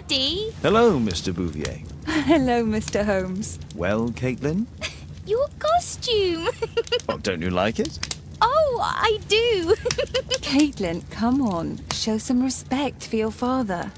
Daddy. Hello, Mr. Bouvier. Hello, Mr. Holmes. Well, Caitlin? Your costume. Oh, don't you like it? Oh, I do. Caitlin, come on. Show some respect for your father.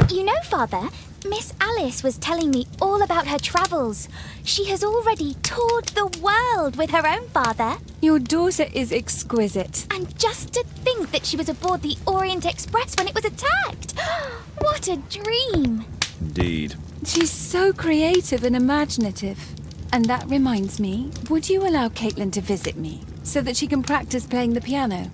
You know, Father, Miss Alice was telling me all about her travels. She has already toured the world with her own father. Your daughter is exquisite. And just to think that she was aboard the Orient Express when it was attacked. What a dream. Indeed. She's so creative and imaginative. And that reminds me, would you allow Caitlin to visit me so that she can practice playing the piano?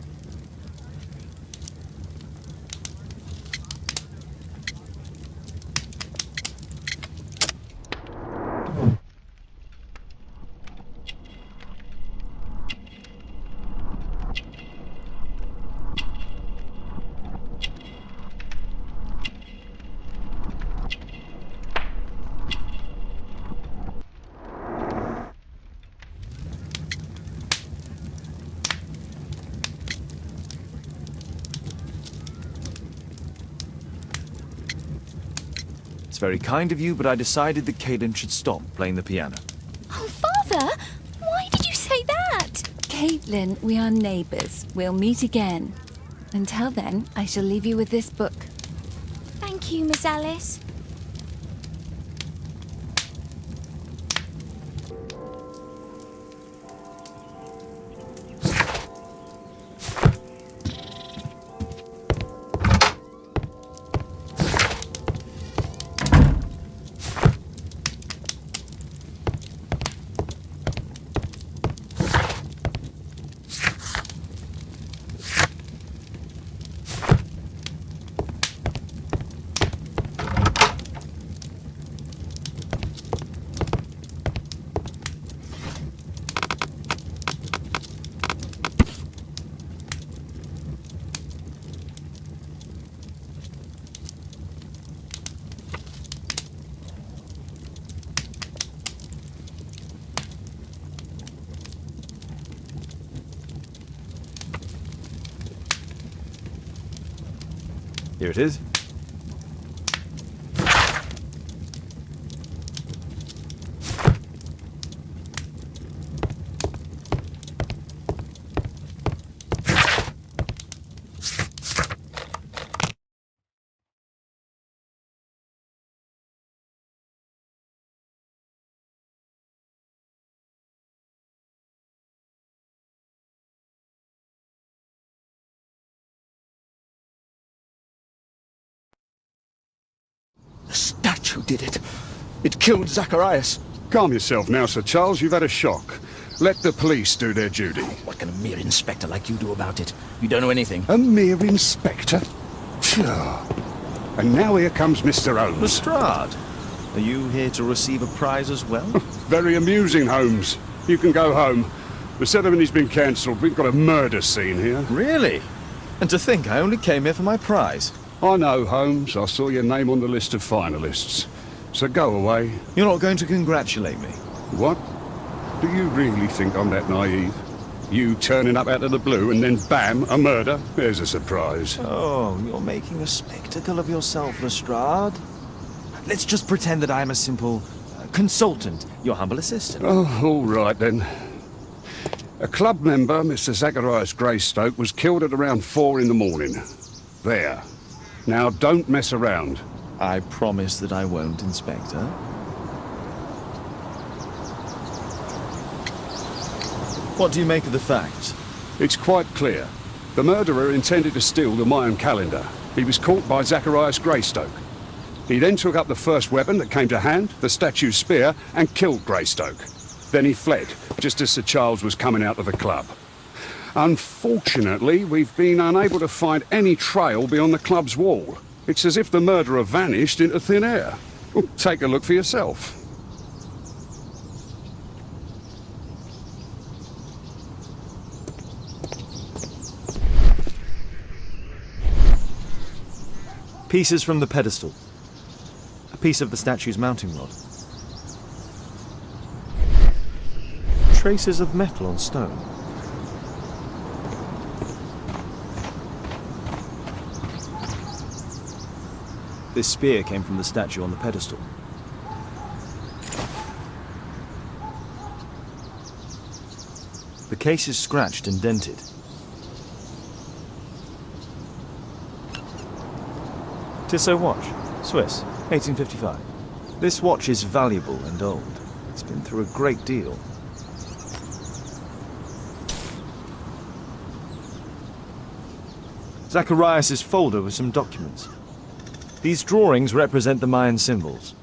It's very kind of you, but I decided that Caitlin should stop playing the piano. Oh, Father, why did you say that? Caitlin, we are neighbours. We'll meet again. Until then, I shall leave you with this book. Thank you, Miss Alice. Here it is. The statue did it. It killed Zacharias. Calm yourself now, Sir Charles. You've had a shock. Let the police do their duty. What can a mere inspector like you do about it? You don't know anything. A mere inspector? Phew. And now here comes Mr. Holmes. Lestrade, are you here to receive a prize as well? Very amusing, Holmes. You can go home. The ceremony's been cancelled. We've got a murder scene here. Really? And to think I only came here for my prize. I know, Holmes. I saw your name on the list of finalists. So go away. You're not going to congratulate me. What? Do you really think I'm that naive? You turning up out of the blue and then bam, a murder? There's a surprise. Oh, you're making a spectacle of yourself, Lestrade. Let's just pretend that I'm a simple consultant, your humble assistant. Oh, all right then. A club member, Mr. Zacharias Greystoke, was killed at around 4 in the morning. There. Now don't mess around. I promise that I won't, Inspector. What do you make of the facts? It's quite clear. The murderer intended to steal the Mayan calendar. He was caught by Zacharias Greystoke. He then took up the first weapon that came to hand, the statue's spear, and killed Greystoke. Then he fled, just as Sir Charles was coming out of the club. Unfortunately, we've been unable to find any trail beyond the club's wall. It's as if the murderer vanished into thin air. Well, take a look for yourself. Pieces from the pedestal. A piece of the statue's mounting rod. Traces of metal on stone. This spear came from the statue on the pedestal. The case is scratched and dented. Tissot watch, Swiss, 1855. This watch is valuable and old. It's been through a great deal. Zacharias' folder with some documents. These drawings represent the Mayan symbols.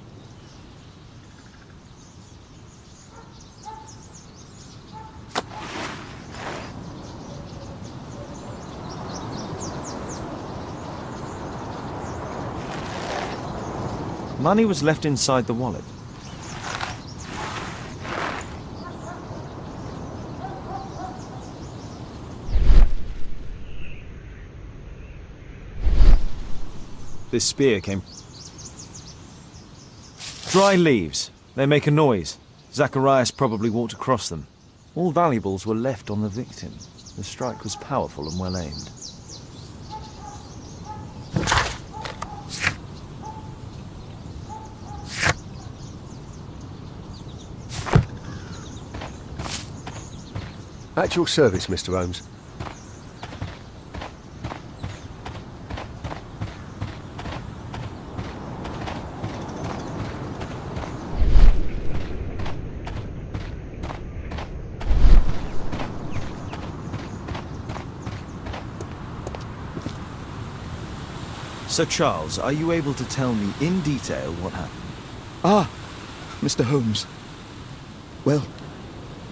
Money was left inside the wallet. This spear came... Dry leaves. They make a noise. Zacharias probably walked across them. All valuables were left on the victim. The strike was powerful and well aimed. At your service, Mr. Holmes. Sir Charles, are you able to tell me in detail what happened? Ah, Mr. Holmes. Well,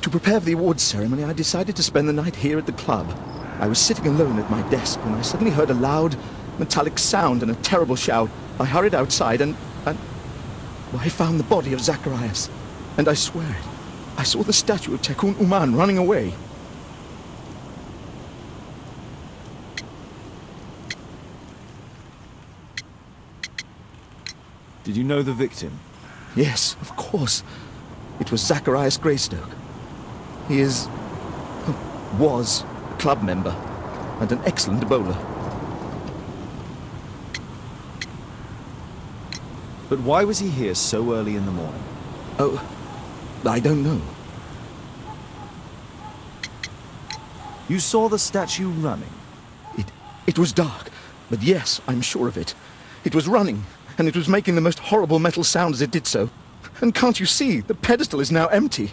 to prepare for the awards ceremony, I decided to spend the night here at the club. I was sitting alone at my desk when I suddenly heard a loud, metallic sound and a terrible shout. I hurried outside and well, I found the body of Zacharias. And I swear it, I saw the statue of Tekun Uman running away. Did you know the victim? Yes, of course. It was Zacharias Greystoke. He was a club member and an excellent bowler. But why was he here so early in the morning? Oh, I don't know. You saw the statue running? It was dark, but yes, I'm sure of it. It was running, and it was making the most horrible metal sound as it did so. And can't you see, the pedestal is now empty.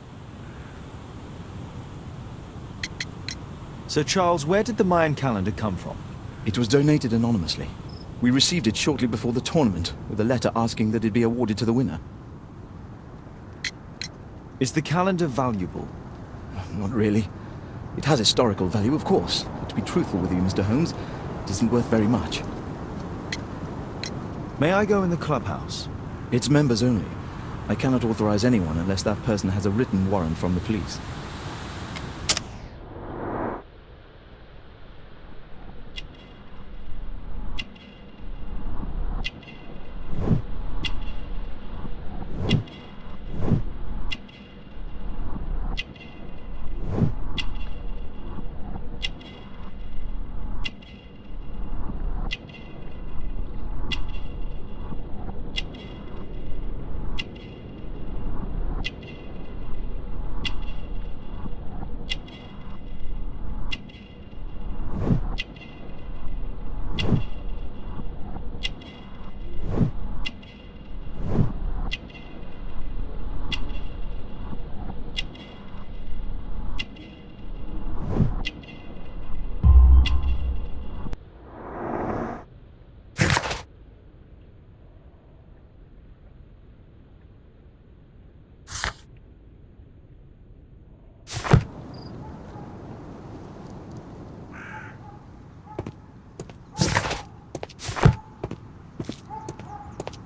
Sir Charles, where did the Mayan calendar come from? It was donated anonymously. We received it shortly before the tournament, with a letter asking that it be awarded to the winner. Is the calendar valuable? Not really. It has historical value, of course, but to be truthful with you, Mr. Holmes, it isn't worth very much. May I go in the clubhouse? It's members only. I cannot authorize anyone unless that person has a written warrant from the police.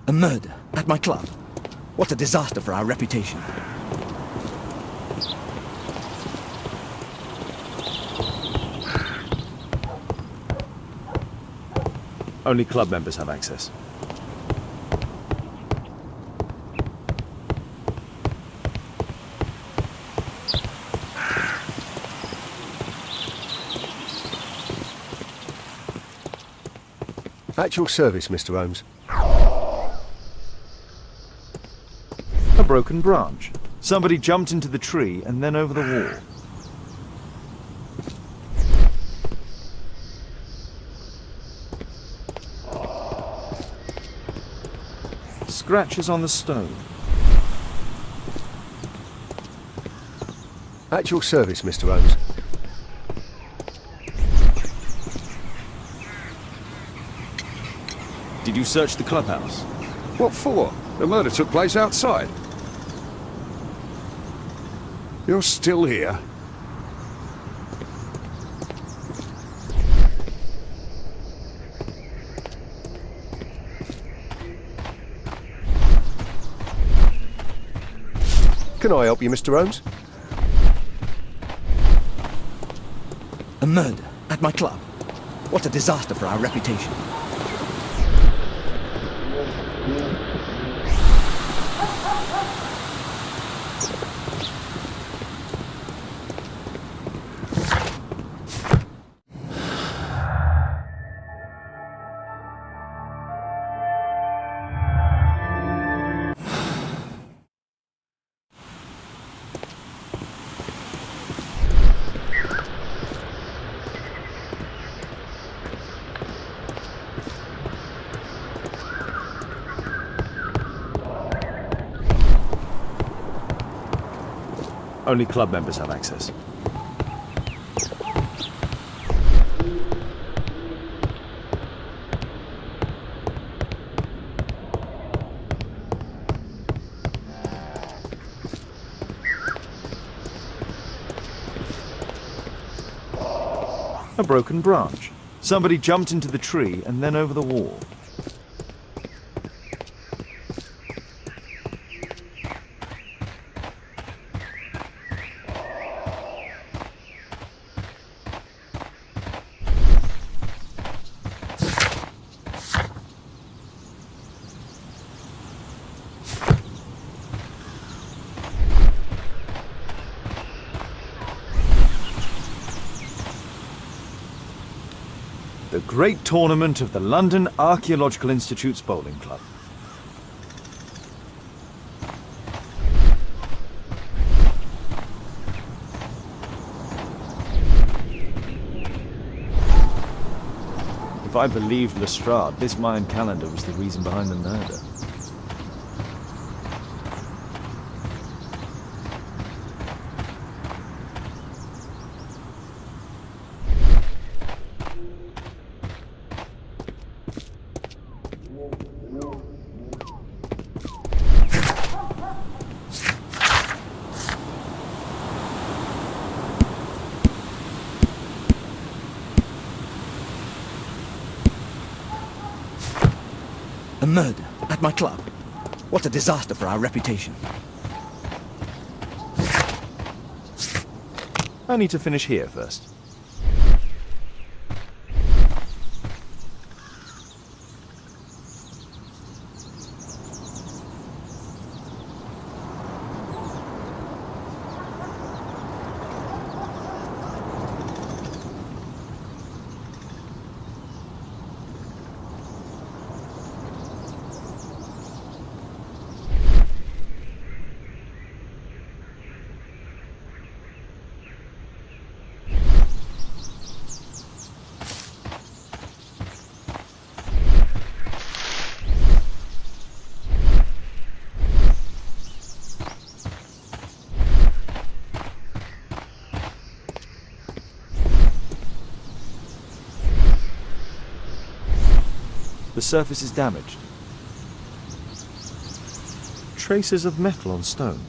A murder at my club. What a disaster for our reputation. Only club members have access. At your service, Mr. Holmes. A broken branch. Somebody jumped into the tree and then over the wall. Scratches on the stone. At your service, Mr. Holmes. Did you search the clubhouse? What for? The murder took place outside. You're still here? Can I help you, Mr. Holmes? A murder at my club. What a disaster for our reputation. Only club members have access. A broken branch. Somebody jumped into the tree and then over the wall. The great tournament of the London Archaeological Institute's bowling club. If I believed Lestrade, this Mayan calendar was the reason behind the murder. A murder at my club. What a disaster for our reputation. I need to finish here first. The surface is damaged. Traces of metal on stone.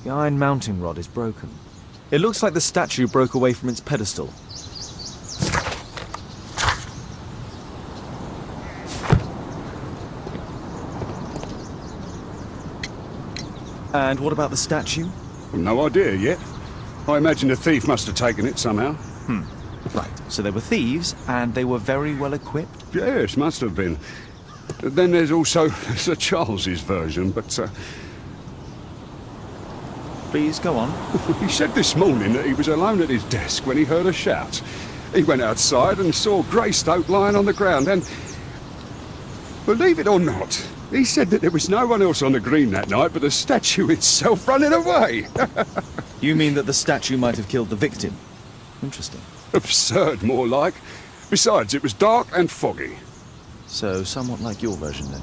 The iron mounting rod is broken. It looks like the statue broke away from its pedestal. And what about the statue? No idea yet. I imagine a thief must have taken it somehow. Right, so they were thieves, and they were very well equipped? Yes, must have been. Then there's also Sir Charles's version, but Please, go on. he said this morning that he was alone at his desk when he heard a shout. He went outside and saw Greystoke lying on the ground, and believe it or not, he said that there was no one else on the green that night but the statue itself running away. You mean that the statue might have killed the victim? Interesting. Absurd, more like. Besides, it was dark and foggy. So, somewhat like your version, then.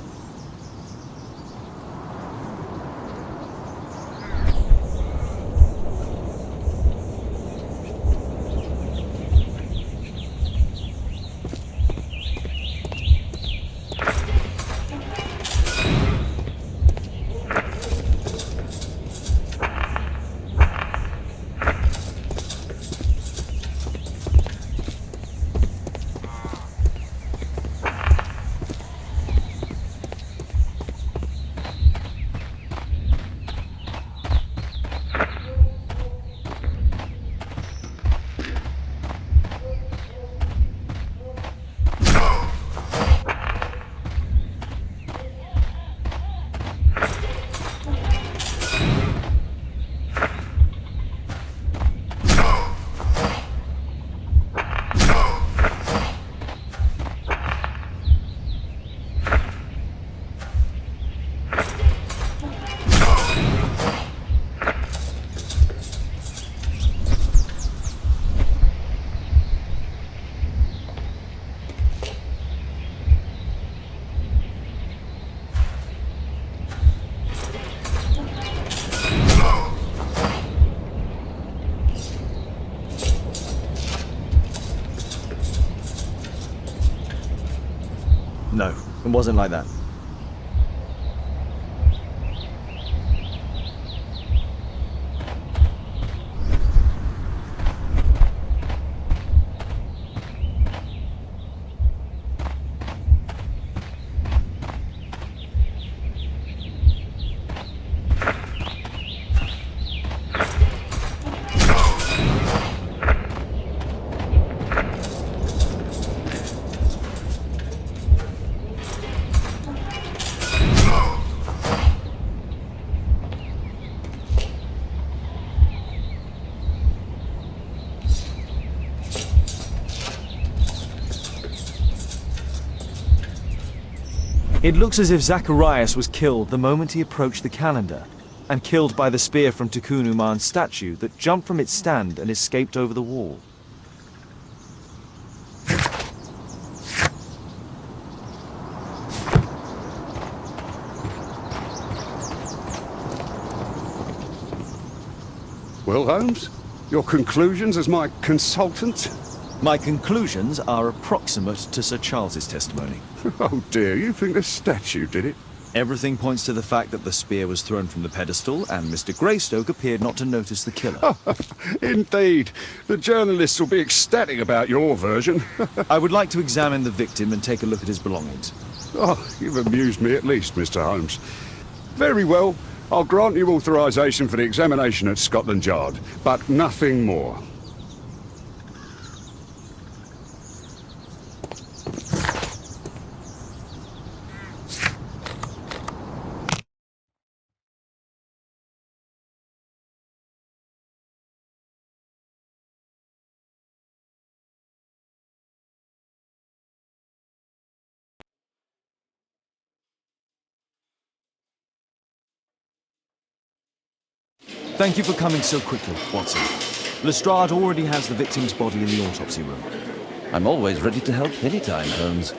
No, it wasn't like that. It looks as if Zacharias was killed the moment he approached the calendar, and killed by the spear from Tikkun Uman's statue that jumped from its stand and escaped over the wall. Well, Holmes, your conclusions as my consultant? My conclusions are approximate to Sir Charles's testimony. Oh dear, you think the statue did it? Everything points to the fact that the spear was thrown from the pedestal, and Mr. Greystoke appeared not to notice the killer. Indeed. The journalists will be ecstatic about your version. I would like to examine the victim and take a look at his belongings. Oh, you've amused me at least, Mr. Holmes. Very well. I'll grant you authorization for the examination at Scotland Yard, but nothing more. Thank you for coming so quickly, Watson. Lestrade already has the victim's body in the autopsy room. I'm always ready to help anytime, Holmes.